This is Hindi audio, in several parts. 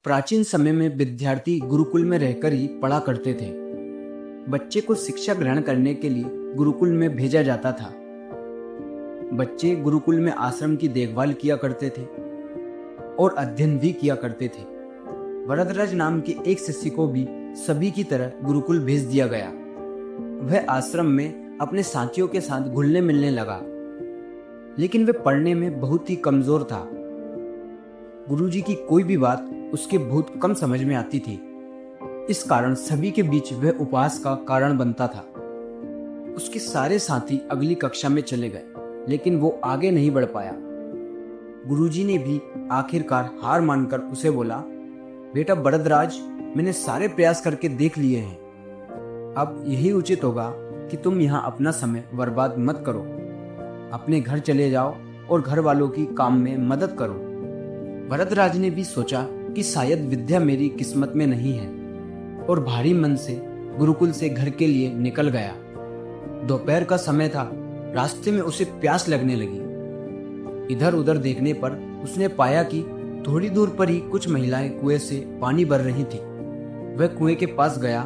प्राचीन समय में विद्यार्थी गुरुकुल में रहकर ही पढ़ा करते थे। बच्चे को शिक्षा ग्रहण करने के लिए गुरुकुल में भेजा जाता था। बच्चे गुरुकुल में आश्रम की देखभाल किया करते थे और अध्ययन भी किया करते थे। वरदराज नाम के एक शिष्य को भी सभी की तरह गुरुकुल भेज दिया गया। वह आश्रम में अपने साथियों के साथ घुलने मिलने लगा, लेकिन वह पढ़ने में बहुत ही कमजोर था। गुरुजी की कोई भी बात उसके बहुत कम समझ में आती थी। इस कारण सभी के बीच वह उपहास का कारण बनता था। उसके सारे साथी अगली कक्षा में चले गए, लेकिन वो आगे नहीं बढ़ पाया। गुरुजी ने भी आखिरकार हार मानकर उसे बोला, बेटा वरदराज, मैंने सारे प्रयास करके देख लिए हैं। अब यही उचित होगा कि तुम यहाँ अपना समय बर्बाद मत करो। अपने घर चले जाओ और घर वालों की काम में मदद करो। वरदराज ने भी सोचा कि शायद विद्या मेरी किस्मत में नहीं है, और भारी मन से गुरुकुल से घर के लिए निकल गया। दोपहर का समय था। रास्ते में उसे प्यास लगने लगी। इधर उधर देखने पर उसने पाया कि थोड़ी दूर पर ही कुछ महिलाएं कुएं से पानी भर रही थी। वह कुएं के पास गया।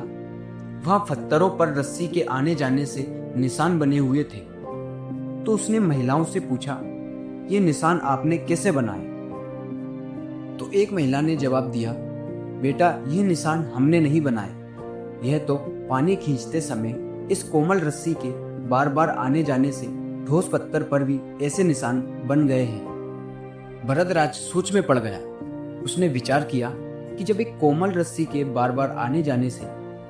वहां पत्थरों पर रस्सी के आने जाने से निशान बने हुए थे। तो उसने महिलाओं से पूछा, ये निशान आपने कैसे बनाए? तो एक महिला ने जवाब दिया, बेटा, ये निशान हमने नहीं बनाए। यह तो पानी खींचते समय इस कोमल रस्सी के बार बार आने जाने से ठोस पत्थर पर भी ऐसे निशान बन गए हैं। वरदराज सोच में पड़ गया। उसने विचार किया कि जब एक कोमल रस्सी के बार बार आने जाने से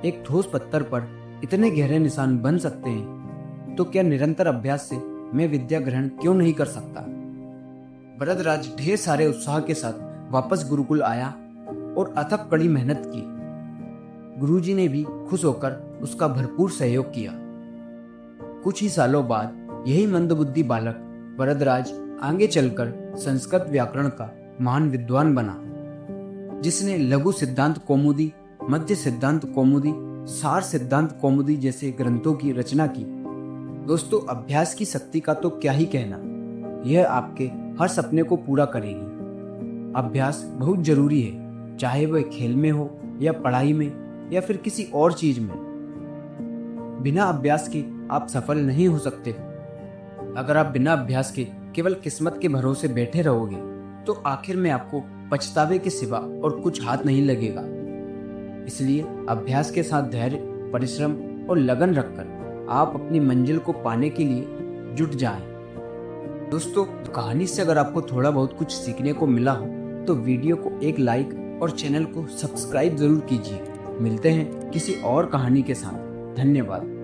एक ठोस पत्थर पर इतने गहरे निशान बन सकते हैं, तो क्या निरंतर अभ्यास से मैं विद्या ग्रहण क्यों नहीं कर सकता? वरदराज ढेर सारे उत्साह के साथ वापस गुरुकुल आया और अथक कड़ी मेहनत की। गुरुजी ने भी खुश होकर उसका भरपूर सहयोग किया। कुछ ही सालों बाद यही मंदबुद्धि बालक वरदराज आगे चलकर संस्कृत व्याकरण का महान विद्वान बना, जिसने लघु सिद्धांत कौमुदी, मध्य सिद्धांत कौमुदी, सार सिद्धांत कौमुदी जैसे ग्रंथों की रचना की। दोस्तों, अभ्यास की शक्ति का तो क्या ही कहना, यह आपके हर सपने को पूरा करेगी। अभ्यास बहुत जरूरी है, चाहे वह खेल में हो या पढ़ाई में या फिर किसी और चीज में। बिना अभ्यास के आप सफल नहीं हो सकते। अगर आप बिना अभ्यास के केवल किस्मत के भरोसे बैठे रहोगे, तो आखिर में आपको पछतावे के सिवा और कुछ हाथ नहीं लगेगा। इसलिए अभ्यास के साथ धैर्य, परिश्रम और लगन रखकर आप अपनी मंजिल को पाने के लिए जुट जाएं। दोस्तों, कहानी से अगर आपको थोड़ा बहुत कुछ सीखने को मिला हो, तो वीडियो को एक लाइक और चैनल को सब्सक्राइब जरूर कीजिए। मिलते हैं किसी और कहानी के साथ। धन्यवाद।